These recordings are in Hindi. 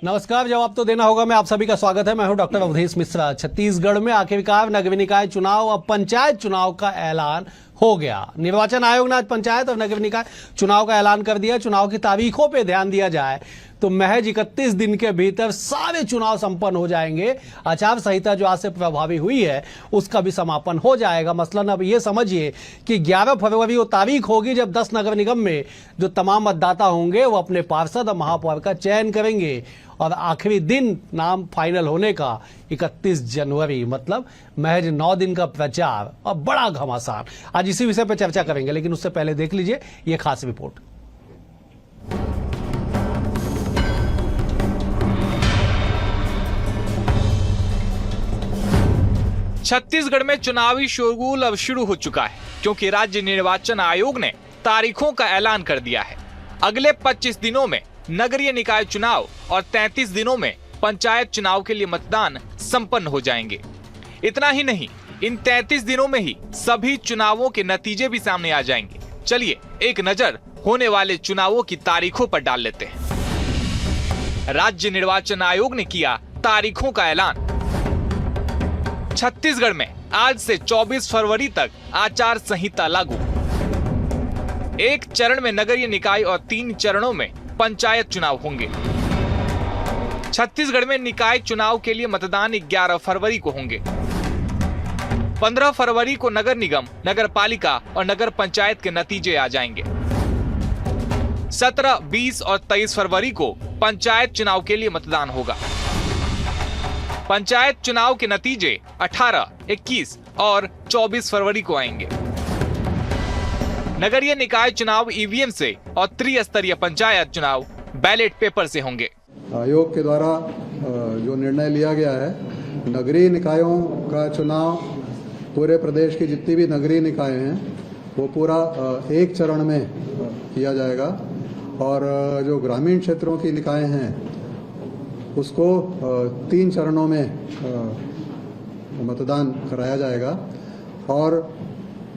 नमस्कार। जवाब तो देना होगा। मैं आप सभी का स्वागत है। मैं हूं डॉक्टर अवधेश मिश्रा। छत्तीसगढ़ में आखिरकार नगर निकाय चुनाव और पंचायत चुनाव का ऐलान हो गया। निर्वाचन आयोग ने आज पंचायत और नगर निकाय चुनाव का ऐलान कर दिया। चुनाव की तारीखों पे ध्यान दिया जाए तो महज 31 दिन के भीतर सारे चुनाव संपन्न हो जाएंगे। आचार संहिता जो आज से प्रभावी हुई है उसका भी समापन हो जाएगा। मसलन अब ये समझिए कि 11 फरवरी वो तारीख होगी जब 10 नगर निगम में जो तमाम मतदाता होंगे वो अपने पार्षद और महापौर का चयन करेंगे और आखिरी दिन नाम फाइनल होने का 31 जनवरी, मतलब महज 9 दिन का प्रचार और बड़ा घमासान। आज इसी विषय पर चर्चा करेंगे, लेकिन उससे पहले देख लीजिए ये खास रिपोर्ट। छत्तीसगढ़ में चुनावी शोरगुल अब शुरू हो चुका है, क्योंकि राज्य निर्वाचन आयोग ने तारीखों का ऐलान कर दिया है। अगले 25 दिनों में नगरीय निकाय चुनाव और 33 दिनों में पंचायत चुनाव के लिए मतदान संपन्न हो जाएंगे। इतना ही नहीं, इन 33 दिनों में ही सभी चुनावों के नतीजे भी सामने आ जाएंगे। चलिए एक नजर होने वाले चुनावों की तारीखों पर डाल लेते हैं। राज्य निर्वाचन आयोग ने किया तारीखों का ऐलान। छत्तीसगढ़ में आज से 24 फरवरी तक आचार संहिता लागू। एक चरण में नगरीय निकाय और 3 चरणों में पंचायत चुनाव होंगे। छत्तीसगढ़ में निकाय चुनाव के लिए मतदान 11 फरवरी को होंगे। 15 फरवरी को नगर निगम, नगर पालिका और नगर पंचायत के नतीजे आ जाएंगे। 17, 20 और 23 फरवरी को पंचायत चुनाव के लिए मतदान होगा। पंचायत चुनाव के नतीजे 18, 21 और 24 फरवरी को आएंगे। नगरीय निकाय चुनाव ईवीएम से और त्रिस्तरीय पंचायत चुनाव बैलेट पेपर से होंगे। आयोग के द्वारा जो निर्णय लिया गया है, नगरीय निकायों का चुनाव पूरे प्रदेश की जितनी भी नगरीय निकाय हैं वो पूरा एक चरण में किया जाएगा और जो ग्रामीण क्षेत्रों की निकाय हैं उसको 3 चरणों में मतदान कराया जाएगा और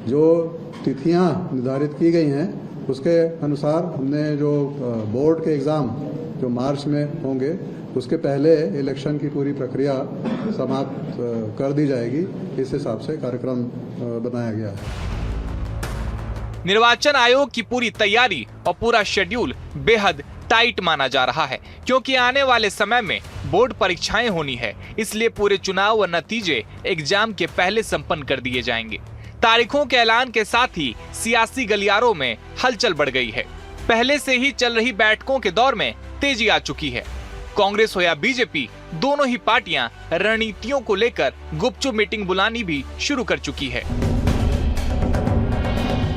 जो तिथियां निर्धारित की गई हैं उसके अनुसार हमने जो बोर्ड के एग्ज़ाम जो मार्च में होंगे उसके पहले इलेक्शन की पूरी प्रक्रिया समाप्त कर दी जाएगी। इस हिसाब से कार्यक्रम बनाया गया है। निर्वाचन आयोग की पूरी तैयारी और पूरा शेड्यूल बेहद टाइट माना जा रहा है, क्योंकि आने वाले समय में बोर्ड परीक्षाएं होनी है। इसलिए पूरे चुनाव और नतीजे एग्जाम के पहले संपन्न कर दिए जाएंगे। तारीखों के ऐलान के साथ ही सियासी गलियारों में हलचल बढ़ गई है। पहले से ही चल रही बैठकों के दौर में तेजी आ चुकी है। कांग्रेस हो या बीजेपी, दोनों ही पार्टियां रणनीतियों को लेकर गुपचुप मीटिंग बुलानी भी शुरू कर चुकी है।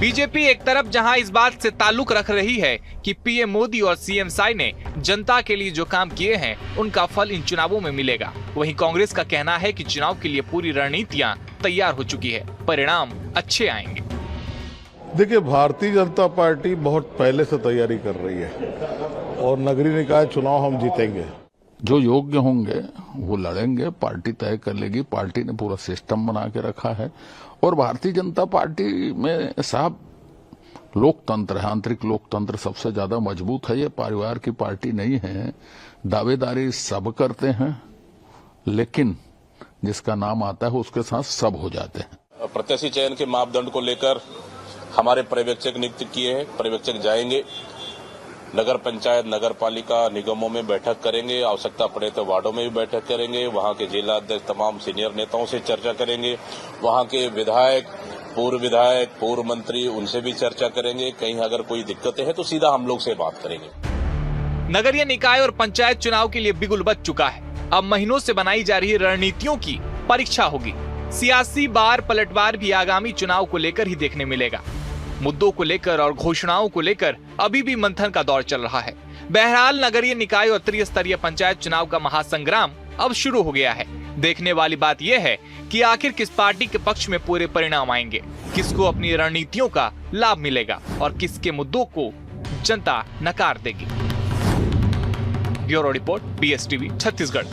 बीजेपी एक तरफ जहां इस बात से ताल्लुक रख रही है कि पीएम मोदी और सीएम साई ने जनता के लिए जो काम किए हैं उनका फल इन चुनावों में मिलेगा, वहीं कांग्रेस का कहना है कि चुनाव के लिए पूरी रणनीतियां तैयार हो चुकी है, परिणाम अच्छे आएंगे। देखिए, भारतीय जनता पार्टी बहुत पहले से तैयारी कर रही है और नगरीय निकाय चुनाव हम जीतेंगे। जो योग्य होंगे वो लड़ेंगे, पार्टी तय कर लेगी। पार्टी ने पूरा सिस्टम बना के रखा है और भारतीय जनता पार्टी में साहब लोकतंत्र है, आंतरिक लोकतंत्र सबसे ज्यादा मजबूत है। ये परिवार की पार्टी नहीं है। दावेदारी सब करते हैं, लेकिन जिसका नाम आता है उसके साथ सब हो जाते हैं। प्रत्याशी चयन के मापदंड को लेकर हमारे पर्यवेक्षक नियुक्त किए हैं। पर्यवेक्षक जाएंगे, नगर पंचायत, नगर पालिका, निगमों में बैठक करेंगे, आवश्यकता पड़े तो वार्डों में भी बैठक करेंगे, वहां के जिलाध्यक्ष, तमाम सीनियर नेताओं से चर्चा करेंगे, वहां के विधायक, पूर्व मंत्री, उनसे भी चर्चा करेंगे। कहीं अगर कोई दिक्कतें हैं तो सीधा हम लोग से बात करेंगे। नगरीय निकाय और पंचायत चुनाव के लिए बिगुल बज चुका है। अब महीनों से बनाई जा रही रणनीतियों की परीक्षा होगी। सियासी बार पलटवार भी आगामी चुनाव को लेकर ही देखने मिलेगा। मुद्दों को लेकर और घोषणाओं को लेकर अभी भी मंथन का दौर चल रहा है। बहरहाल नगरीय निकाय और त्रिस्तरीय पंचायत चुनाव का महासंग्राम अब शुरू हो गया है। देखने वाली बात यह है कि आखिर किस पार्टी के पक्ष में पूरे परिणाम आएंगे, किसको अपनी रणनीतियों का लाभ मिलेगा और किसके मुद्दों को जनता नकार देगी। Bureau report, BSTV, Chhattisgarh.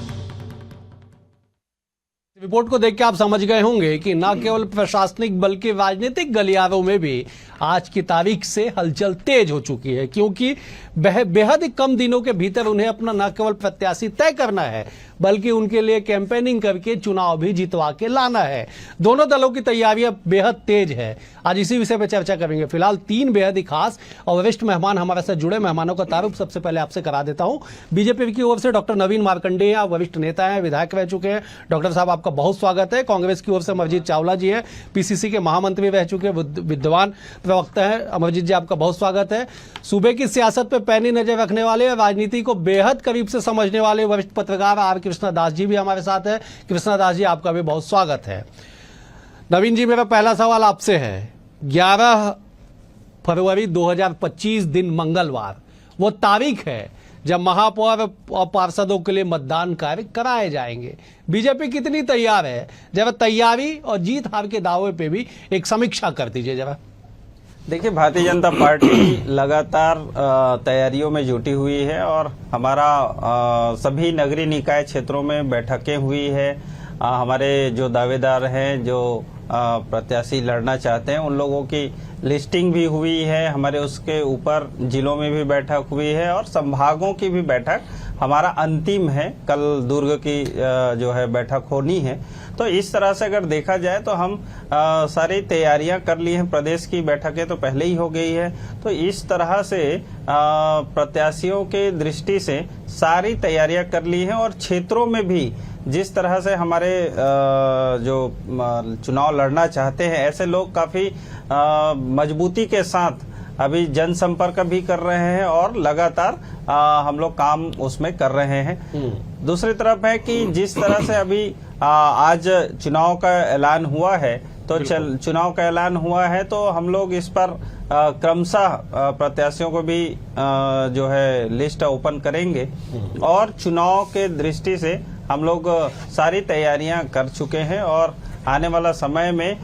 Report को देख के आप समझ गए होंगे कि न केवल प्रशासनिक बल्कि राजनीतिक गलियारों में भी आज की तारीख से हलचल तेज हो चुकी है, क्योंकि बेहद ही कम दिनों के भीतर उन्हें अपना न केवल प्रत्याशी तय करना है बल्कि उनके लिए कैंपेनिंग करके चुनाव भी जितवा के लाना है। दोनों दलों की तैयारियां बेहद तेज है। आज इसी विषय पर चर्चा करेंगे। फिलहाल 3 बेहद ही खास और वरिष्ठ मेहमान हमारे साथ जुड़े। मेहमानों का तारुफ सबसे पहले आपसे करा देता हूं। बीजेपी की ओर से डॉक्टर नवीन मार्कंडेय, वरिष्ठ नेता हैं, विधायक रह चुके हैं। डॉक्टर साहब आपका बहुत स्वागत है। कांग्रेस की ओर से अमरजीत चावला जी हैं, पीसीसी के महामंत्री रह चुके विद्वान प्रवक्ता हैं। अमरजीत जी आपका बहुत स्वागत है। सूबे की सियासत पर पैनी नजर रखने वाले, राजनीति को बेहद करीब से समझने वाले वरिष्ठ पत्रकार आर कृष्णदास जी भी हमारे साथ है। कृष्णदास जी आपका भी बहुत स्वागत है। नवीन जी, मेरा पहला सवाल आपसे है। 11 फरवरी 2025 दिन मंगलवार वो तारीख है जब महापौर और पार्षदों के लिए मतदान कार्य कराए जाएंगे। बीजेपी कितनी तैयार है? जरा तैयारी और जीत हार के दावे पे भी एक समीक्षा कर दीजिए जरा। देखिए, भारतीय जनता पार्टी लगातार तैयारियों में जुटी हुई है और हमारा सभी नगरीय निकाय क्षेत्रों में बैठकें हुई है। हमारे जो दावेदार हैं, जो प्रत्याशी लड़ना चाहते हैं, उन लोगों की लिस्टिंग भी हुई है। हमारे उसके ऊपर जिलों में भी बैठक हुई है और संभागों की भी बैठक हमारा अंतिम है। कल दुर्ग की जो है बैठक होनी है। तो इस तरह से अगर देखा जाए तो हम सारी तैयारियां कर ली हैं। प्रदेश की बैठकें तो पहले ही हो गई है। तो इस तरह से प्रत्याशियों के दृष्टि से सारी तैयारियां कर ली हैं और क्षेत्रों में भी जिस तरह से हमारे जो चुनाव लड़ना चाहते हैं, ऐसे लोग काफी मजबूती के साथ अभी जनसंपर्क भी कर रहे हैं और लगातार हम लोग काम उसमें कर रहे हैं। दूसरी तरफ है कि जिस तरह से अभी आज चुनाव का ऐलान हुआ है, तो चुनाव का ऐलान हुआ है तो हम लोग इस पर क्रमशः प्रत्याशियों को भी जो है लिस्ट ओपन करेंगे और चुनाव के दृष्टि से हम लोग सारी तैयारियां कर चुके हैं और आने वाला समय में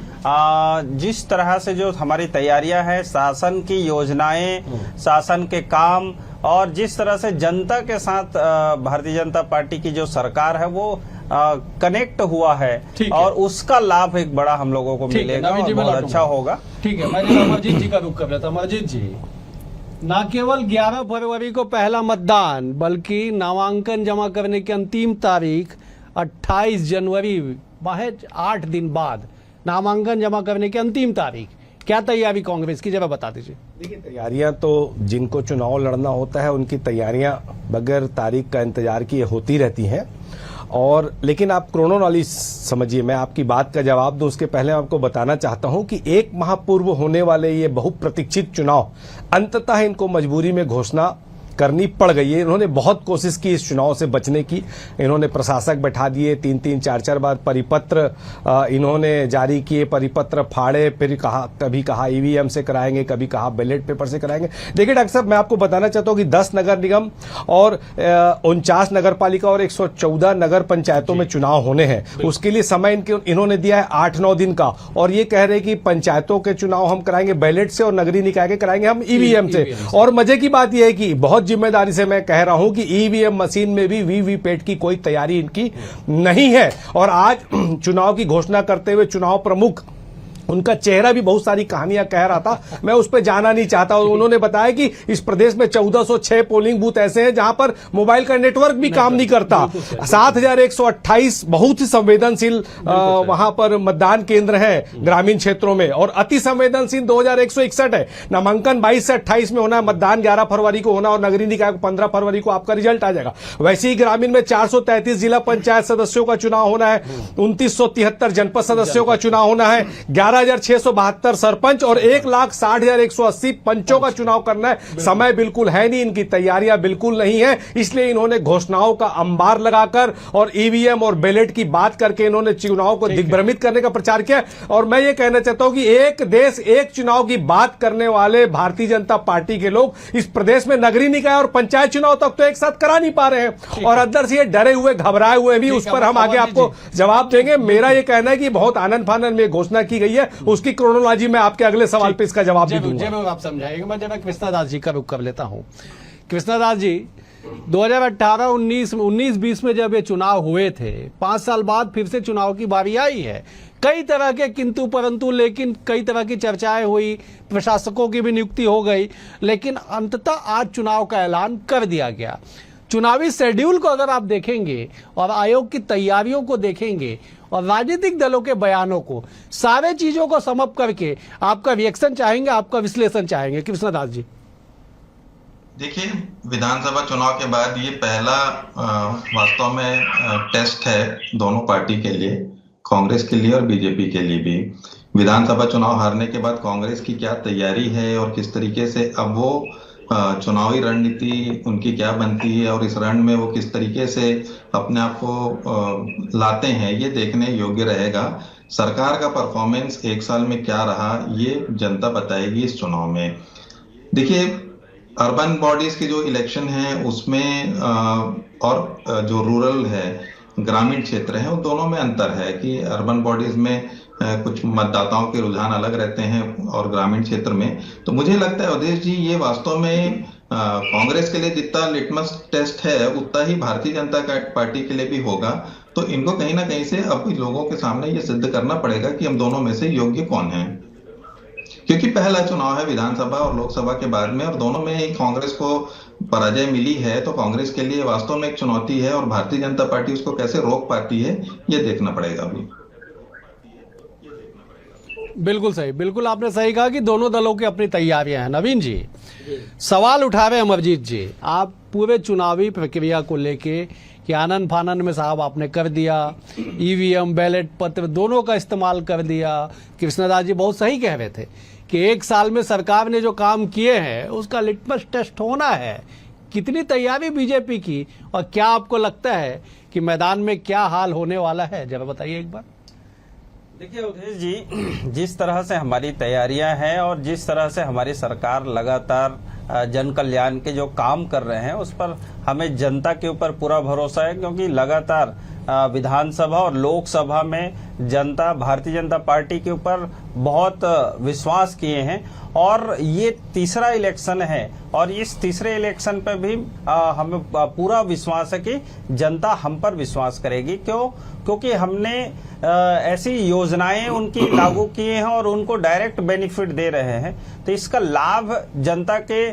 जिस तरह से जो हमारी तैयारियां हैं, शासन की योजनाएं, शासन के काम और जिस तरह से जनता के साथ भारतीय जनता पार्टी की जो सरकार है वो कनेक्ट हुआ है और उसका लाभ एक बड़ा हम लोगों को मिलेगा और बहुत अच्छा होगा। ठीक है, मैं अमरजीत जी का रुख कर लेता हूं। अमरजीत जी, न केवल 11 फरवरी को पहला मतदान बल्कि नामांकन जमा करने की अंतिम तारीख 28 जनवरी, महज 8 दिन बाद नामांकन जमा करने की अंतिम तारीख। क्या तैयारी कांग्रेस की, जरा बता दीजिए। देखिए, तैयारियां तो जिनको चुनाव लड़ना होता है उनकी तैयारियां बगैर तारीख का इंतजार किए होती रहती हैं। और लेकिन आप क्रोनोलॉजी समझिए, मैं आपकी बात का जवाब दूं उसके पहले आपको बताना चाहता हूं कि 1 माह पूर्व होने वाले ये बहुप्रतीक्षित चुनाव अंततः इनको मजबूरी में घोषणा करनी पड़ गई है। इन्होंने बहुत कोशिश की इस चुनाव से बचने की। इन्होंने प्रशासक बैठा दिए, 3-3, 4-4 बार परिपत्र इन्होंने जारी किए, परिपत्र फाड़े, फिर कभी कहा ईवीएम से कराएंगे, कभी कहा बैलेट पेपर से कराएंगे। देखिए डॉक्टर साहब, मैं आपको बताना चाहता हूं कि 10 नगर निगम और 49 नगर पालिका और 114 नगर पंचायतों में चुनाव होने हैं। उसके लिए समय इन्होंने दिया है 8-9 दिन का और ये कह रहे कि पंचायतों के चुनाव हम कराएंगे बैलेट से और नगरीय निकाय के कराएंगे हम ईवीएम से। और मजे की बात यह है कि बहुत जिम्मेदारी से मैं कह रहा हूं कि ईवीएम मशीन में भी वीवीपैट की कोई तैयारी इनकी नहीं है। और आज चुनाव की घोषणा करते हुए चुनाव प्रमुख, उनका चेहरा भी बहुत सारी कहानियां कह रहा था, मैं उस पर जाना नहीं चाहता। उन्होंने बताया कि इस प्रदेश में 1406 पोलिंग बूथ ऐसे हैं जहां पर मोबाइल का नेटवर्क भी काम नहीं करता। 7128 बहुत ही संवेदनशील वहां पर मतदान केंद्र हैं ग्रामीण क्षेत्रों में और अति संवेदनशील 2161 है। नामांकन 22 से 28 में होना है, मतदान 11 फरवरी को होना और नगरीय निकाय को 15 फरवरी को आपका रिजल्ट आ जाएगा। वैसे ही ग्रामीण में 433 जिला पंचायत सदस्यों का चुनाव होना है, 2973 जनपद सदस्यों का चुनाव होना है, 11,672 सरपंच और 1,60,180 पंचों का चुनाव करना है। समय बिल्कुल है नहीं, इनकी तैयारियां बिल्कुल नहीं है, इसलिए इन्होंने घोषणाओं का अंबार लगाकर और ईवीएम और बैलेट की बात करके इन्होंने चुनाव को दिग्भ्रमित करने का प्रचार किया। और मैं ये कहना चाहता हूं कि एक देश एक चुनाव की बात करने वाले भारतीय जनता पार्टी के लोग इस प्रदेश में नगरीय निकाय और पंचायत चुनाव तक तो एक साथ करा नहीं पा रहे हैं और अंदर से ये डरे हुए घबराए हुए भी, उस पर हम आगे आपको जवाब देंगे। मेरा ये कहना है कि बहुत आनंद फानंद में घोषणा की गई है, उसकी क्रोनोलॉजी में आपके अगले सवाल पे इसका जवाब भी दूंगा। आप समझाएंगे। मैं जरा कृष्णदास जी का रुख कर लेता हूं। कृष्णदास जी, 2018, 19, 20 में जब ये चुनाव हुए थे, 5 साल बाद फिर से चुनाव की बारी आई है। कई तरह के किंतु परंतु, लेकिन कई तरह की चर्चाएं हुई, प्रशासकों की भी नियुक्ति हो गई, लेकिन अंततः आज चुनाव का ऐलान कर दिया गया। चुनावी शेड्यूल को अगर आप देखेंगे और आयोग की तैयारियों को देखेंगे और राजनीतिक दलों के बयानों को, सारे चीजों को समअप करके आपका रिएक्शन चाहेंगे, आपका विश्लेषण चाहेंगे कृष्णदास जी। देखिए, विधानसभा चुनाव के बाद ये पहला वास्तव में टेस्ट है दोनों पार्टी के लिए, कांग्रेस के लिए और बीजेपी के लिए भी। विधानसभा चुनाव हारने के बाद कांग्रेस की क्या तैयारी है और किस तरीके से अब वो चुनावी रणनीति उनकी क्या बनती है और इस रण में वो किस तरीके से अपने आप को लाते हैं, ये देखने योग्य रहेगा। सरकार का परफॉर्मेंस एक साल में क्या रहा, ये जनता बताएगी इस चुनाव में। देखिए, अर्बन बॉडीज की जो इलेक्शन है उसमें और जो रूरल है, ग्रामीण क्षेत्र है, उन दोनों में अंतर है कि अर्बन बॉडीज में कुछ मतदाताओं के रुझान अलग रहते हैं और ग्रामीण क्षेत्र में। तो मुझे लगता है अवधेश जी, ये वास्तव में कांग्रेस के लिए जितना लिटमस टेस्ट है उतना ही भारतीय जनता पार्टी के लिए भी होगा। तो इनको कहीं ना कहीं से अब लोगों के सामने ये सिद्ध करना पड़ेगा कि हम दोनों में से योग्य कौन है, क्योंकि पहला चुनाव है विधानसभा और लोकसभा के बाद में, और दोनों में ही कांग्रेस को पराजय मिली है। तो कांग्रेस के लिए वास्तव में एक चुनौती है और भारतीय जनता पार्टी उसको कैसे रोक पाती है, ये देखना पड़ेगा अभी। बिल्कुल सही, बिल्कुल आपने सही कहा कि दोनों दलों की अपनी तैयारियां हैं। नवीन जी, सवाल उठा रहे अमरजीत जी, आप पूरे चुनावी प्रक्रिया को लेके कि आनन फानन में साहब आपने कर दिया, ईवीएम, बैलेट पत्र दोनों का इस्तेमाल कर दिया। कृष्णदास जी बहुत सही कह रहे थे कि एक साल में सरकार ने जो काम किए हैं उसका लिटमस टेस्ट होना है। कितनी तैयारी बीजेपी की, और क्या आपको लगता है कि मैदान में क्या हाल होने वाला है, जरा बताइए एक बार। देखिए अवधेश जी, जिस तरह से हमारी तैयारियां हैं और जिस तरह से हमारी सरकार लगातार जन कल्याण के जो काम कर रहे हैं उस पर हमें जनता के ऊपर पूरा भरोसा है, क्योंकि लगातार विधानसभा और लोकसभा में जनता भारतीय जनता पार्टी के ऊपर बहुत विश्वास किए हैं। और ये तीसरा इलेक्शन है और इस तीसरे इलेक्शन पे भी हमें पूरा विश्वास है कि जनता हम पर विश्वास करेगी। क्योंकि हमने ऐसी योजनाएं उनकी लागू किए हैं और उनको डायरेक्ट बेनिफिट दे रहे हैं। तो इसका लाभ जनता के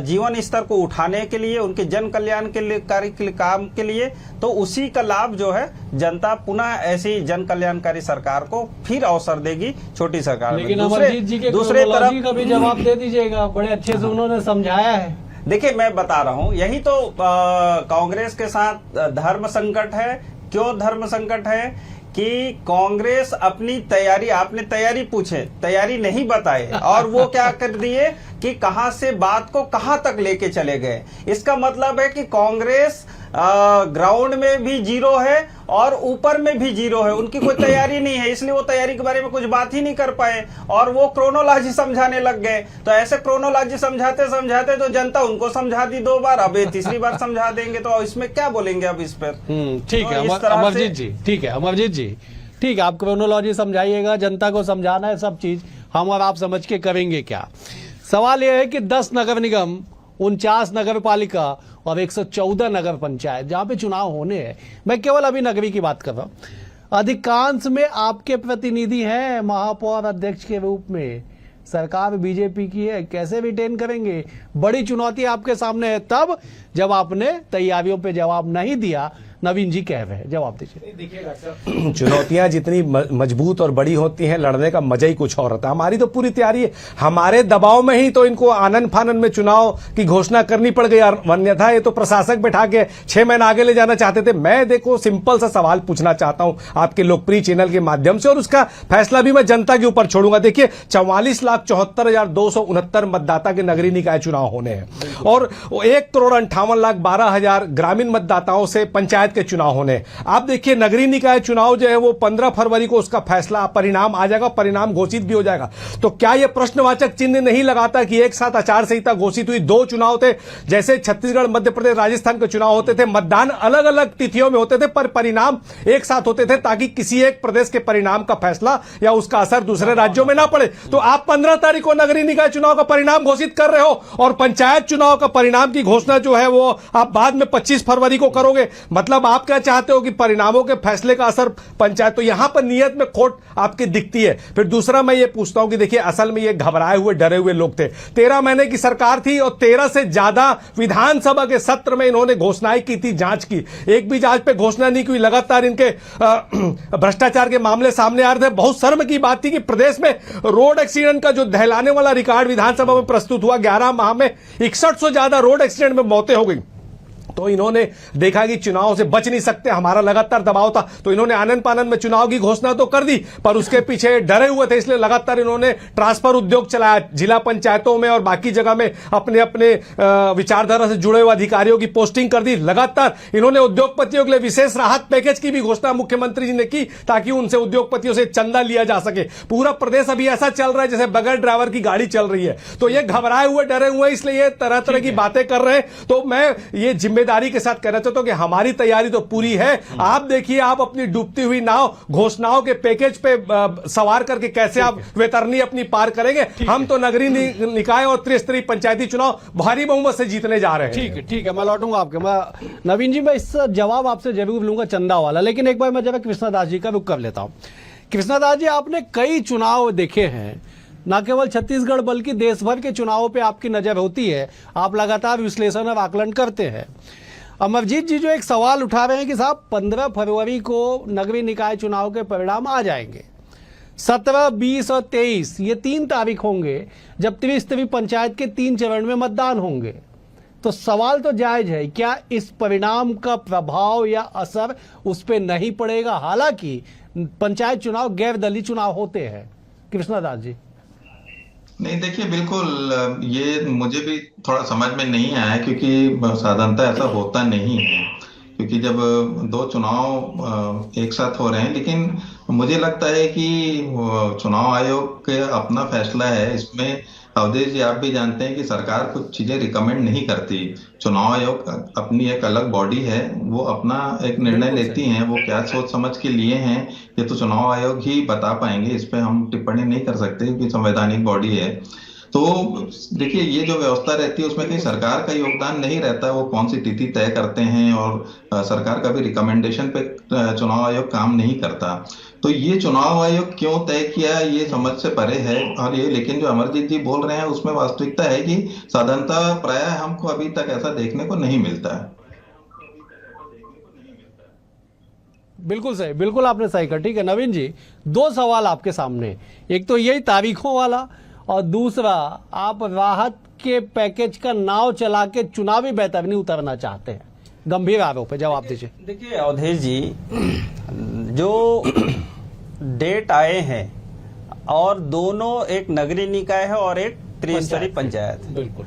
जीवन स्तर को उठाने के लिए, उनके जन कल्याण के लिए, कार्य काम के लिए, तो उसी का लाभ जो है जनता पुनः ऐसी जन कल्याणकारी सरकार को फिर अवसर देगी, छोटी सरकार। लेकिन अमरजीत जी के दूसरे तरफ का भी जवाब दे दीजिएगा, बड़े अच्छे से उन्होंने समझाया है। देखिए, मैं बता रहा हूं, यही तो कांग्रेस के साथ धर्म संकट है। क्यों धर्म संकट है कि कांग्रेस अपनी तैयारी, आपने तैयारी पूछे, तैयारी नहीं बताए और वो क्या कर दिए कि कहां से बात को कहां तक लेके चले गए। इसका मतलब है कि कांग्रेस ग्राउंड में भी जीरो है और ऊपर में भी जीरो है, उनकी कोई तैयारी नहीं है, इसलिए वो तैयारी के बारे में कुछ बात ही नहीं कर पाए और वो क्रोनोलॉजी समझाने लग गए। तो ऐसे क्रोनोलॉजी समझाते समझाते तो जनता उनको समझा दी 2 बार, अब ये तीसरी बार समझा देंगे, तो इसमें क्या बोलेंगे अब इस पर। ठीक है अमरजीत जी, ठीक है अमरजीत जी, ठीक है, आप क्रोनोलॉजी समझाइएगा, जनता को समझाना है सब चीज, हम और आप समझ के करेंगे क्या। सवाल यह है कि 10 नगर निगम, 49 नगर पालिका और 114 नगर पंचायत जहां पे चुनाव होने हैं, मैं केवल अभी नगरी की बात कर रहा हूं, अधिकांश में आपके प्रतिनिधि हैं महापौर अध्यक्ष के रूप में। सरकार बीजेपी की है, कैसे रिटेन करेंगे? बड़ी चुनौती आपके सामने है, तब जब आपने तैयारियों पे जवाब नहीं दिया। नवीन जी कह रहे हैं, जवाब दीजिए। देखिए डॉक्टर साहब, चुनौतियां जितनी मजबूत और बड़ी होती हैं, लड़ने का मजा ही कुछ और होता है। हमारी तो पूरी तैयारी है, हमारे दबाव में ही तो इनको आनन फानन में चुनाव की घोषणा करनी पड़ गई, अन्यथा ये तो प्रशासक बैठा के 6 महीने आगे ले जाना चाहते थे। मैं देखो सिंपल सा सवाल पूछना चाहता हूं आपके लोकप्रिय चैनल के माध्यम से, और उसका फैसला भी मैं जनता के ऊपर छोड़ूंगा। देखिए 44,74,269 मतदाता के नगरीय निकाय चुनाव होने हैं और 1,58,12,000 ग्रामीण मतदाताओं से पंचायत पंचायत के चुनाव होने। आप देखिए नगरीय निकाय चुनाव जो है वो 15 फरवरी को उसका फैसला परिणाम आ जाएगा, परिणाम घोषित भी हो जाएगा। तो क्या यह प्रश्नवाचक चिन्ह नहीं लगाता कि एक साथ आचार संहिता घोषित हुई, 2 चुनाव थे, जैसे छत्तीसगढ़, मध्य प्रदेश, राजस्थान के चुनाव होते थे, मतदान अलग अलग तिथियों में होते थे पर परिणाम एक साथ होते थे, ताकि किसी एक प्रदेश के परिणाम का फैसला या उसका असर दूसरे राज्यों में ना पड़े। तो आप 15 तारीख को नगरीय निकाय चुनाव का परिणाम घोषित कर रहे हो और पंचायत चुनाव का परिणाम की घोषणा जो है वो आप बाद में 25 फरवरी को करोगे। मतलब आप क्या चाहते हो कि परिणामों के फैसले का असर पंचायत, तो यहां पर नियत में खोट आपकी दिखती है। फिर दूसरा मैं ये पूछता हूं कि देखिए असल में ये घबराए हुए डरे हुए लोग थे। 13 महीने की सरकार थी और 13 से ज्यादा विधानसभा के सत्र में इन्होंने घोषणाएं की थी, जांच की, एक भी जांच पे घोषणा नहीं की। लगातार इनके भ्रष्टाचार के मामले सामने आ रहे थे। बहुत शर्म की बात थी कि प्रदेश में रोड एक्सीडेंट का जो दहलाने वाला रिकॉर्ड विधानसभा में प्रस्तुत हुआ, 11 माह में 61 ज्यादा रोड एक्सीडेंट में मौतें हो गई। तो इन्होंने देखा कि चुनाव से बच नहीं सकते, हमारा लगातार दबाव था, तो इन्होंने आनंद पानंद में चुनाव की घोषणा तो कर दी, पर उसके पीछे डरे हुए थे, इसलिए लगातार इन्होंने ट्रांसफर उद्योग चलाया जिला पंचायतों में और बाकी जगह में अपने अपने विचारधारा से जुड़े हुए अधिकारियों की पोस्टिंग कर दी। लगातार इन्होंने उद्योगपतियों के लिए विशेष राहत पैकेज की भी घोषणा मुख्यमंत्री जी ने की, ताकि उनसे उद्योगपतियों से चंदा लिया जा सके। पूरा प्रदेश अभी ऐसा चल रहा है जैसे बगैर ड्राइवर की गाड़ी चल रही है। तो ये घबराए हुए डरे हुए इसलिए ये तरह तरह की बातें कर रहे हैं। तो मैं ये जिम्मेदारी के साथ कहना चाहता हूं कि हमारी तैयारी तो पूरी है। आप देखिए, आप अपनी डूबती हुई नाव घोषणाओं के पैकेज पे सवार करके कैसे आप वैतरणी अपनी पार करेंगे। हम तो नगरीय निकाय और त्रिस्तरीय पंचायती चुनाव भारी बहुमत से जीतने जा रहे हैं। ठीक है, मैं लौटूंगा आपके। मैं नवीन जी, मैं इस जवाब आपसे जरूर लूंगा चंदा वाला, लेकिन एक बार मैं जब कृष्णदास जी का रुख कर लेता हूं। कृष्णदास जी, आपने कई चुनाव देखे हैं, न केवल छत्तीसगढ़ बल्कि देश भर के चुनावों पे आपकी नजर होती है, आप लगातार विश्लेषण और आकलन करते हैं। अमरजीत जी जो एक सवाल उठा रहे हैं कि साहब 15 फरवरी को नगरीय निकाय चुनाव के परिणाम आ जाएंगे, 17, 20 और 23 ये 3 तारीख होंगे जब त्रिस्तरीय पंचायत के 3 चरण में मतदान होंगे। तो सवाल तो जायज है, क्या इस परिणाम का प्रभाव या असर उस पर नहीं पड़ेगा? हालांकि पंचायत चुनाव गैर दलीय चुनाव होते हैं। कृष्णदास जी। नहीं, देखिए बिल्कुल ये मुझे भी थोड़ा समझ में नहीं आया, क्योंकि साधारणतः ऐसा होता नहीं है, क्योंकि जब 2 चुनाव एक साथ हो रहे हैं। लेकिन मुझे लगता है कि चुनाव आयोग का अपना फैसला है इसमें। अवधेश जी, आप भी जानते हैं कि सरकार कुछ चीजें रिकमेंड नहीं करती। चुनाव आयोग अपनी एक अलग बॉडी है, वो अपना एक निर्णय लेती हैं। वो क्या सोच समझ के लिए हैं ये तो चुनाव आयोग ही बता पाएंगे, इस पे हम टिप्पणी नहीं कर सकते क्योंकि संवैधानिक बॉडी है। तो देखिए, ये जो व्यवस्था रहती है उसमें कहीं सरकार का योगदान नहीं रहता। वो कौन सी तिथि तय करते हैं और सरकार का भी रिकमेंडेशन पे चुनाव आयोग काम नहीं करता। तो ये चुनाव आयोग क्यों तय किया ये समझ से परे है। और ये लेकिन जो अमरजीत जी बोल रहे हैं उसमें वास्तविकता है कि साधारणतः प्रायः हमको अभी तक ऐसा देखने को नहीं मिलता है। बिल्कुल सही, बिल्कुल आपने सही कहा। ठीक है नवीन जी, 2 सवाल आपके सामने, एक तो यही तारीखों वाला और दूसरा आप राहत के पैकेज का नाव चला के चुनावी बेतरनी उतरना चाहते हैं। गंभीर आरोप है, जवाब दीजिए। देखिए अवधेश जी, जो डेट आए हैं और दोनों, एक नगरीय निकाय है और एक त्रिस्तरीय पंचायत है। बिल्कुल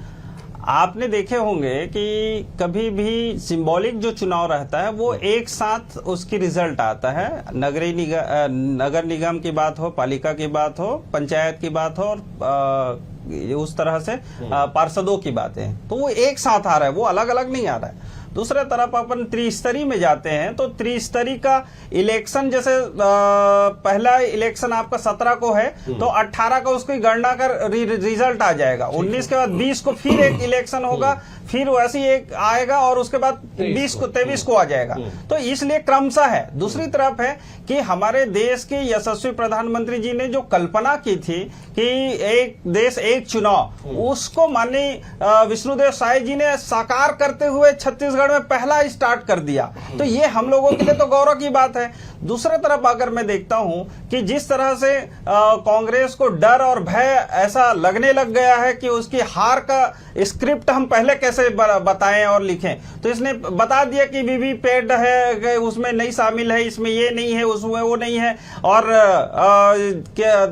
आपने देखे होंगे कि कभी भी सिंबॉलिक जो चुनाव रहता है वो एक साथ उसकी रिजल्ट आता है। नगर निगम की बात हो, पालिका की बात हो, पंचायत की बात हो और उस तरह से पार्षदों की बातें, तो वो एक साथ आ रहा है, वो अलग अलग नहीं आ रहा है। दूसरे तरफ अपन त्रिस्तरीय में जाते हैं तो त्रिस्तरीय का इलेक्शन, जैसे पहला इलेक्शन आपका 17 को है तो 18 को उसकी गणना कर रिजल्ट आ जाएगा। 19 के बाद 20 को फिर एक इलेक्शन होगा, फिर वैसे एक आएगा और उसके बाद 23 को आ जाएगा। तो इसलिए क्रमशः है। दूसरी तरफ है कि हमारे देश के यशस्वी प्रधानमंत्री जी ने जो कल्पना की थी कि एक देश एक चुनाव, उसको माननीय विष्णुदेव साय जी ने साकार करते हुए छत्तीसगढ़ में पहला स्टार्ट कर दिया। तो ये हम लोगों के लिए तो गौरव की बात है। दूसरे तरफ अगर मैं देखता हूं कि जिस तरह से कांग्रेस को डर और भय ऐसा लगने लग गया है कि उसकी हार का स्क्रिप्ट हम पहले कैसे बताएं और लिखें, तो इसने बता दिया कि वीवीपैट है, उसमें नहीं शामिल है, इसमें ये नहीं है, उसमें वो नहीं है, और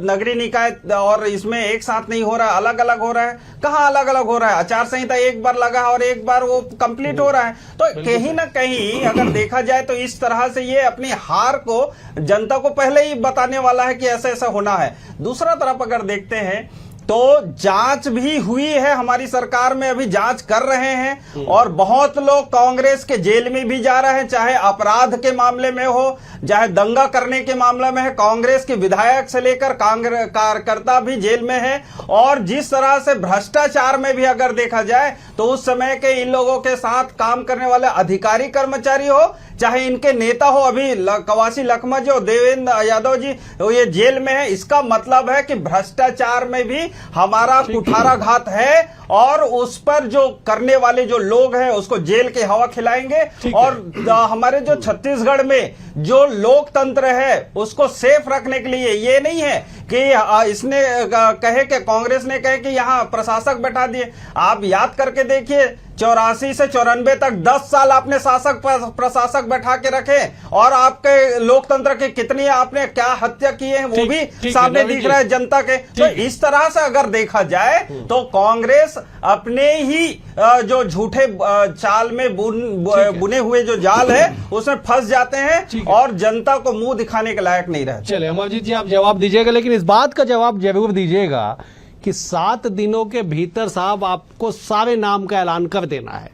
नगरीय निकाय और इसमें एक साथ नहीं हो रहा है, अलग अलग हो रहा है। कहाँ अलग अलग हो रहा है? आचार संहिता एक बार लगा और एक बार वो कंप्लीट हो रहा है। तो कहीं ना कहीं अगर देखा जाए तो इस तरह से ये अपनी हार को जनता को पहले ही बताने वाला है कि ऐसा ऐसा होना है। दूसरा तरफ अगर देखते हैं तो जांच भी हुई है, हमारी सरकार में अभी जांच कर रहे हैं और बहुत लोग कांग्रेस के जेल में भी जा रहे हैं, चाहे अपराध के मामले में हो, चाहे दंगा करने के मामले में है। कांग्रेस के विधायक से लेकर कार्यकर्ता भी जेल में है। और जिस तरह से भ्रष्टाचार में भी अगर देखा जाए तो उस समय के इन लोगों के साथ काम करने वाले अधिकारी कर्मचारी हो, चाहे इनके नेता हो, अभी कवासी लखमा जी और देवेंद्र यादव जी ये जेल में है। इसका मतलब है कि भ्रष्टाचार में भी हमारा कुठाराघात है और उस पर जो करने वाले जो लोग हैं उसको जेल की हवा खिलाएंगे। और हमारे जो छत्तीसगढ़ में जो लोकतंत्र है उसको सेफ रखने के लिए ये नहीं है कि इसने कहे कि कांग्रेस ने कहे कि यहां प्रशासक बैठा दिए। आप याद करके देखिए 84 से 94 तक 10 साल आपने शासक प्रशासक बैठा के रखे और आपके लोकतंत्र के कितनी आपने क्या हत्या की है वो भी सामने दिख रहा है जनता के। तो इस तरह से अगर देखा जाए तो कांग्रेस अपने ही जो झूठे चाल में बुने हुए जो जाल है उसमें फंस जाते हैं और जनता को मुंह दिखाने के लायक नहीं रहते। चलिए अमरजीत जी आप जवाब दीजिएगा, लेकिन इस बात का जवाब जरूर दीजिएगा कि 7 दिनों के भीतर साहब आपको सारे नाम का ऐलान कर देना है।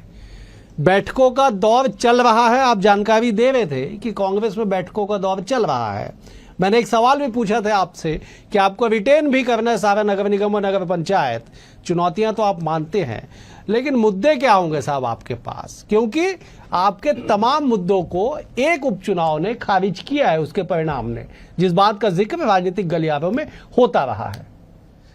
बैठकों का दौर चल रहा है, आप जानकारी दे रहे थे कि कांग्रेस में बैठकों का दौर चल रहा है। मैंने एक सवाल भी पूछा था आपसे कि आपको रिटेन भी करना है सारा नगर निगम और नगर पंचायत। चुनौतियां तो आप मानते हैं, लेकिन मुद्दे क्या होंगे साहब आपके पास? क्योंकि आपके तमाम मुद्दों को एक उपचुनाव ने खारिज किया है, उसके परिणाम ने, जिस बात का जिक्र राजनीतिक गलियारों में होता रहा है।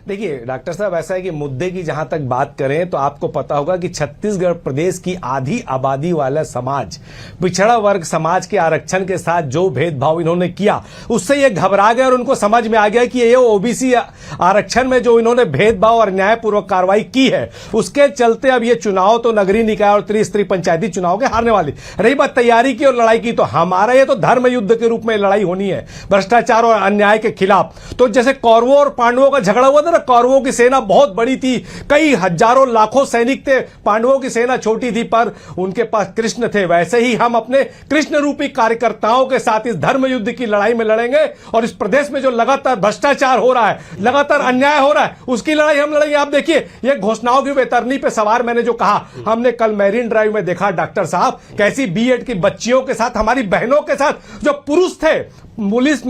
देखिए डॉक्टर साहब, ऐसा है कि मुद्दे की जहां तक बात करें तो आपको पता होगा कि छत्तीसगढ़ प्रदेश की आधी आबादी वाला समाज, पिछड़ा वर्ग समाज के आरक्षण के साथ जो भेदभाव इन्होंने किया उससे ये घबरा गए और उनको समझ में आ गया कि ये ओबीसी आरक्षण में जो इन्होंने भेदभाव और न्यायपूर्वक कार्रवाई की है उसके चलते अब ये चुनाव तो नगरीय निकाय और त्रिस्तरीय पंचायती चुनाव के हारने वाली। रही बात तैयारी की और लड़ाई की, तो हमारा ये तो धर्म युद्ध के रूप में लड़ाई होनी है भ्रष्टाचार और अन्याय के खिलाफ। तो जैसे कौरवों और पांडवों का झगड़ा हुआ था, कौरवों की सेना बहुत बड़ी थी, कई हजारों लाखों सैनिक थे, पांडवों की सेना छोटी थी पर उनके पास कृष्ण थे। वैसे ही हम अपने कृष्ण रूपी कार्यकर्ताओं के साथ इस धर्म युद्ध की लड़ाई में लड़ेंगे और इस प्रदेश में जो लगातार भ्रष्टाचार हो रहा है, लगातार अन्याय हो रहा है, उसकी लड़ाई हम लड़ेंगे। आप देखिए ये घोषणाओं की बेतरनी पे सवार मैंने जो कहा, हमने कल मैरीन ड्राइव में देखा डॉक्टर साहब कैसी बीएड की बच्चियों के साथ, हमारी बहनों के साथ जो पुरुष थे पुलिस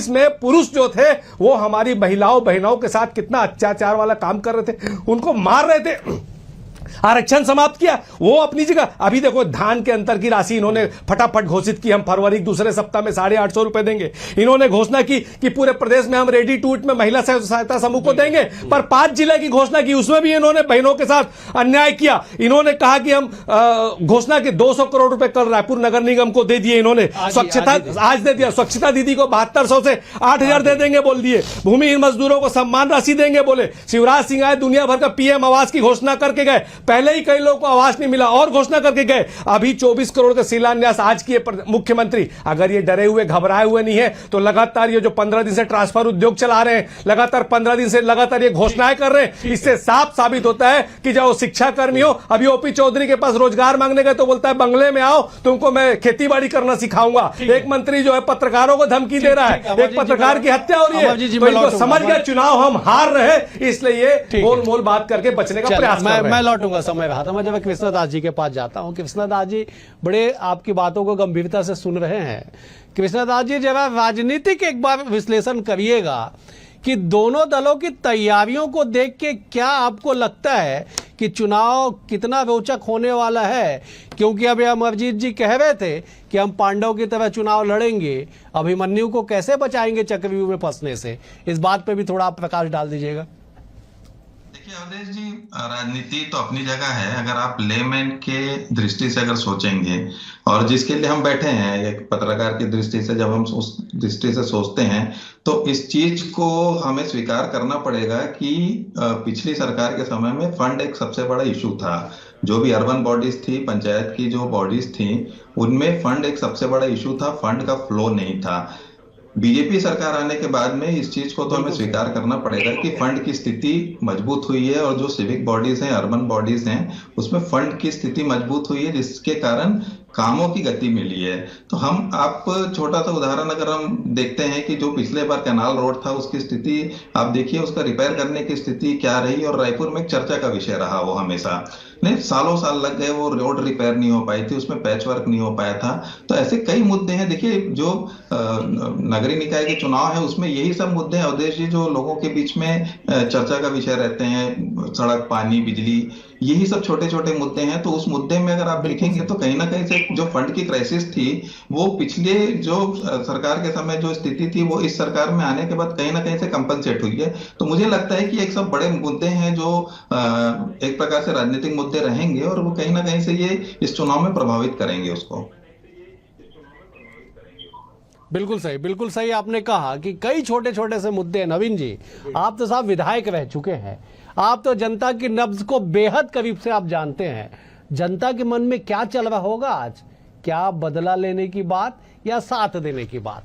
में पुरुष जो थे वो हमारी बहनों के साथ कितना अत्याचार वाला काम कर रहे थे, उनको मार रहे थे। आरक्षण समाप्त किया वो अपनी जगह। अभी देखो धान के अंतर की राशि इन्होंने फटाफट घोषित की, हम फरवरी दूसरे सप्ताह में 850 रुपए देंगे। इन्होंने घोषणा की कि पूरे प्रदेश में हम रेडी टू ईट में महिला सहायता समूह को देंगे, पर 5 जिले की घोषणा की, उसमें भी इन्होंने बहनों के साथ अन्याय किया। इन्होंने कहा कि हम घोषणा की 200 करोड़ रुपए कल रायपुर नगर निगम को दे दिए इन्होंने, स्वच्छता आज दे दिया, स्वच्छता दीदी को 7200 से 8000 दे देंगे बोल दिए, भूमिहीन मजदूरों को सम्मान राशि देंगे बोले। शिवराज सिंह आए दुनिया भर का पीएम आवास की घोषणा करके गए, पहले ही कई लोगों को आवास नहीं मिला और घोषणा करके गए। अभी 24 करोड़ का शिलान्यास आज किए मुख्यमंत्री। अगर ये डरे हुए घबराए हुए नहीं है तो लगातार ये जो 15 दिन से ट्रांसफर उद्योग चला रहे हैं, लगातार 15 दिन से लगातार ये घोषणाएं कर रहे हैं, इससे साफ साबित होता है कि जो शिक्षा कर्मी हो, अभी ओपी चौधरी के पास रोजगार मांगने गए तो बोलता है बंगले में आओ तुमको मैं खेती बाड़ी करना सिखाऊंगा। एक मंत्री जो है पत्रकारों को धमकी दे रहा है, एक पत्रकार की हत्या हो रही है, तो इनको समझ गया चुनाव हम हार रहे, इसलिए ये गोल मोल बात करके बचने का प्रयास कर रहे हैं। मैं लौटूंगा समय रहा था, मैं जब कृष्णदास जी के पास जाता हूं। कृष्णदास जी बड़े आपकी बातों को गंभीरता से सुन रहे हैं। कृष्णदास जी जब राजनीतिक एक बार विश्लेषण करिएगा कि दोनों दलों की तैयारियों को देख के क्या आपको लगता है कि चुनाव कितना रोचक होने वाला है? क्योंकि अभी अमरजीत जी कह रहे थे कि हम पांडव की तरह चुनाव लड़ेंगे, अभिमन्यु को कैसे बचाएंगे चक्रव्यूह में फंसने से, इस बात पे भी थोड़ा आप प्रकाश डाल दीजिएगा। देखिए अवधेश जी, राजनीति तो अपनी जगह है। अगर आप लेमैन के दृष्टि से अगर सोचेंगे, और जिसके लिए हम बैठे हैं एक पत्रकार की दृष्टि से, जब हम उस दृष्टि से सोचते हैं तो इस चीज को हमें स्वीकार करना पड़ेगा कि पिछली सरकार के समय में फंड एक सबसे बड़ा इशू था। जो भी अर्बन बॉडीज थी, पंचायत की जो बॉडीज थी, उनमें फंड एक सबसे बड़ा इशू था, फंड का फ्लो नहीं था। बीजेपी सरकार आने के बाद में इस चीज को तो हमें स्वीकार करना पड़ेगा कि फंड की स्थिति मजबूत हुई है, और जो सिविक बॉडीज हैं, अर्बन बॉडीज हैं, उसमें फंड की स्थिति मजबूत हुई है, जिसके कारण कामों की गति मिली है। तो हम आप छोटा सा उदाहरण अगर हम देखते हैं कि जो पिछले बार कैनाल रोड था, उसकी स्थिति आप देखिए, उसका रिपेयर करने की स्थिति क्या रही, और रायपुर में एक चर्चा का विषय रहा वो हमेशा। नहीं, सालों साल लग गए, वो रोड रिपेयर नहीं हो पाई थी, उसमें पैच वर्क नहीं हो पाया था। तो ऐसे कई मुद्दे हैं। देखिए, जो नगरीय निकाय के चुनाव है उसमें यही सब मुद्दे हैं अवधेश जी, जो लोगों के बीच में चर्चा का विषय रहते हैं। सड़क, पानी, बिजली, यही सब छोटे छोटे मुद्दे हैं। तो उस मुद्दे में अगर आप देखेंगे तो कहीं ना कहीं से जो फंड की क्राइसिस थी, वो पिछले जो सरकार के समय जो स्थिति थी, वो इस सरकार में आने के बाद कहीं ना कहीं से कंपनसेट हुई है। तो मुझे लगता है कि एक सब बड़े मुद्दे हैं जो एक प्रकार से राजनीतिक मुद्दे रहेंगे, और वो कहीं ना कहीं से ये इस चुनाव में प्रभावित करेंगे उसको। बिल्कुल सही आपने कहा कि कई छोटे छोटे से मुद्दे हैं। नवीन जी, आप तो साहब विधायक रह चुके हैं, आप तो जनता की नब्ज को बेहद करीब से आप जानते हैं। जनता के मन में क्या चल रहा होगा आज? क्या बदला लेने की बात या साथ देने की बात?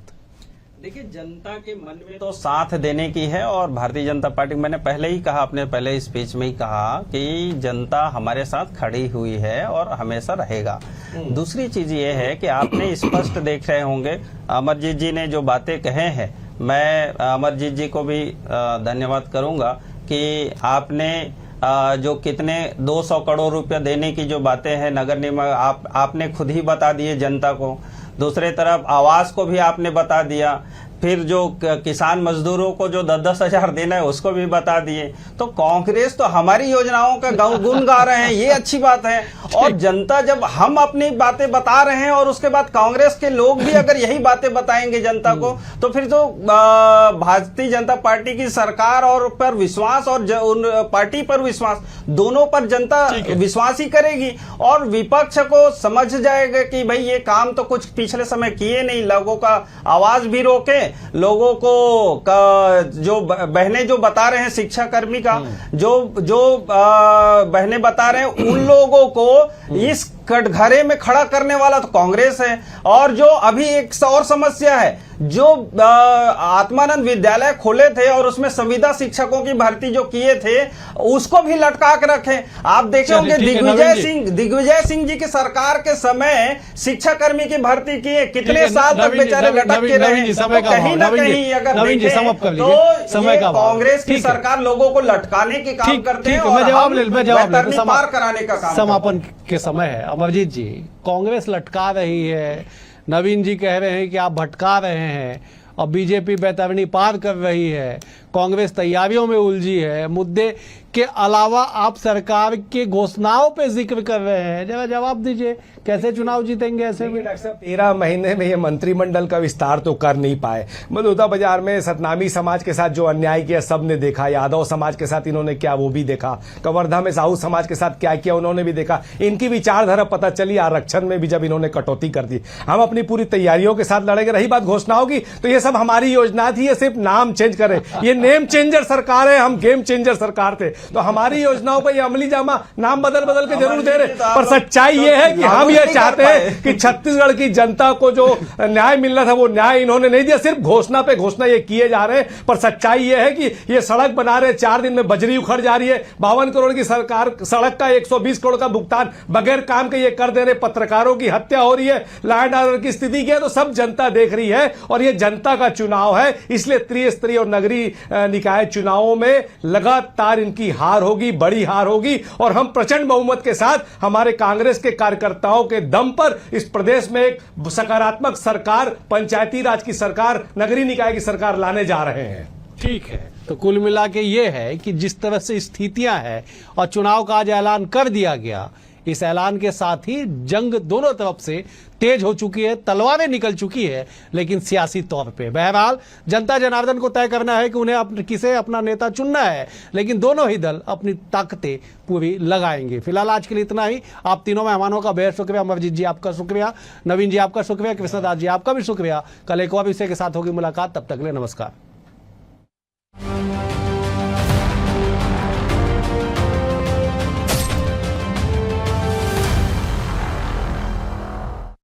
देखिए, जनता के मन में तो साथ देने की है, और भारतीय जनता पार्टी, मैंने पहले ही कहा, अपने पहले स्पीच में ही कहा कि जनता हमारे साथ खड़ी हुई है और हमेशा रहेगा। दूसरी चीज ये है कि आपने स्पष्ट देख रहे होंगे, अमरजीत जी ने जो बातें कहे हैं, मैं अमरजीत जी को भी धन्यवाद करूंगा कि आपने जो कितने 200 करोड़ रुपया देने की जो बातें हैं नगर निगम, आपने खुद ही बता दिए जनता को। दूसरे तरफ आवास को भी आपने बता दिया, फिर जो किसान मजदूरों को जो 10-10 हजार देना है उसको भी बता दिए। तो कांग्रेस तो हमारी योजनाओं का गुण गा रहे हैं, ये अच्छी बात है। और जनता, जब हम अपनी बातें बता रहे हैं और उसके बाद कांग्रेस के लोग भी अगर यही बातें बताएंगे जनता को, तो फिर तो भारतीय जनता पार्टी की सरकार और पर विश्वास और उन पार्टी पर विश्वास, दोनों पर जनता विश्वास ही करेगी, और विपक्ष को समझ जाएगा कि भाई ये काम तो कुछ पिछले समय किए नहीं, लोगों का आवाज भी रोके, लोगों को जो बहनें जो बता रहे हैं, शिक्षा कर्मी का जो बहनें बता रहे हैं, उन लोगों को इस कटघरे में खड़ा करने वाला तो कांग्रेस है। और जो अभी एक और समस्या है, जो आत्मानंद विद्यालय खोले थे और उसमें संविदा शिक्षकों की भर्ती जो किए थे, उसको भी लटका के रखे। आप देखे होंगे दिग्विजय सिंह जी की सरकार के समय शिक्षा कर्मी की भर्ती किए, कितने साल तक बेचारे लटक के रहे। कहीं ना कहीं अगर देखें तो कांग्रेस की सरकार लोगों को लटकाने के काम करते हैं, पार कराने का काम। समापन के समय है अमरजीत जी, कांग्रेस लटका रही है, नवीन जी कह रहे हैं कि आप भटका रहे हैं, और बीजेपी बैतरनी पार कर रही है, कांग्रेस तैयारियों में उलझी है। मुद्दे के अलावा आप सरकार के घोषणाओं पे जिक्र कर रहे हैं, जरा जवाब दीजिए, कैसे चुनाव जीतेंगे ऐसे में? 13 महीने में ये मंत्रिमंडल का विस्तार तो कर नहीं पाए। बलौदा बाजार में सतनामी समाज के साथ जो अन्याय किया सबने देखा, यादव समाज के साथ इन्होंने क्या वो भी देखा, कवर्धा में साहू समाज के साथ क्या किया उन्होंने भी देखा। इनकी विचारधारा पता चली आरक्षण में भी जब इन्होंने कटौती कर दी। हम अपनी पूरी तैयारियों के साथ लड़ेंगे। रही बात घोषणाओं की, तो ये सब हमारी योजना थी, ये सिर्फ नाम चेंज करे। ये नेम चेंजर सरकार है, हम गेम चेंजर सरकार थे। तो हमारी योजनाओं पर ये अमली जामा नाम बदल बदल के जरूर दे रहे, पर सच्चाई ये है कि हम ये चाहते हैं कि छत्तीसगढ़ की जनता को जो न्याय मिलना था वो न्याय इन्होंने नहीं दिया। सिर्फ घोषणा पे घोषणा ये किए जा रहे हैं, पर सच्चाई ये है कि ये सड़क बना रहे, 4 दिन में बजरी उखड़ जा रही है। 52 करोड़ की सरकार सड़क का 120 करोड़ का भुगतान बगैर काम के ये कर दे रहे। पत्रकारों की हत्या हो रही है, लॉ एंड ऑर्डर की स्थिति क्या है, तो सब जनता देख रही है। और ये जनता का चुनाव है, इसलिए त्रिस्तरीय और नगरीय निकाय चुनावों में लगातार इनकी हार होगी, बड़ी हार होगी। और हम प्रचंड बहुमत के साथ हमारे कांग्रेस के कार्यकर्ताओं के दम पर इस प्रदेश में एक सकारात्मक सरकार, पंचायती राज की सरकार, नगरीय निकाय की सरकार लाने जा रहे हैं। ठीक है, तो कुल मिला के ये है कि जिस तरह से स्थितियां हैं और चुनाव का आज ऐलान कर दिया गया, इस ऐलान के साथ ही जंग दोनों तरफ से तेज हो चुकी है, तलवारें निकल चुकी है, लेकिन सियासी तौर पे। बहरहाल जनता जनार्दन को तय करना है कि उन्हें किसे अपना नेता चुनना है, लेकिन दोनों ही दल अपनी ताकतें पूरी लगाएंगे। फिलहाल आज के लिए इतना ही। आप तीनों मेहमानों का बेहद शुक्रिया। अमरजीत जी आपका शुक्रिया, नवीन जी आपका शुक्रिया, कृष्णदास जी आपका भी शुक्रिया। कल एक और विषय के साथ होगी मुलाकात, तब तक के लिए नमस्कार।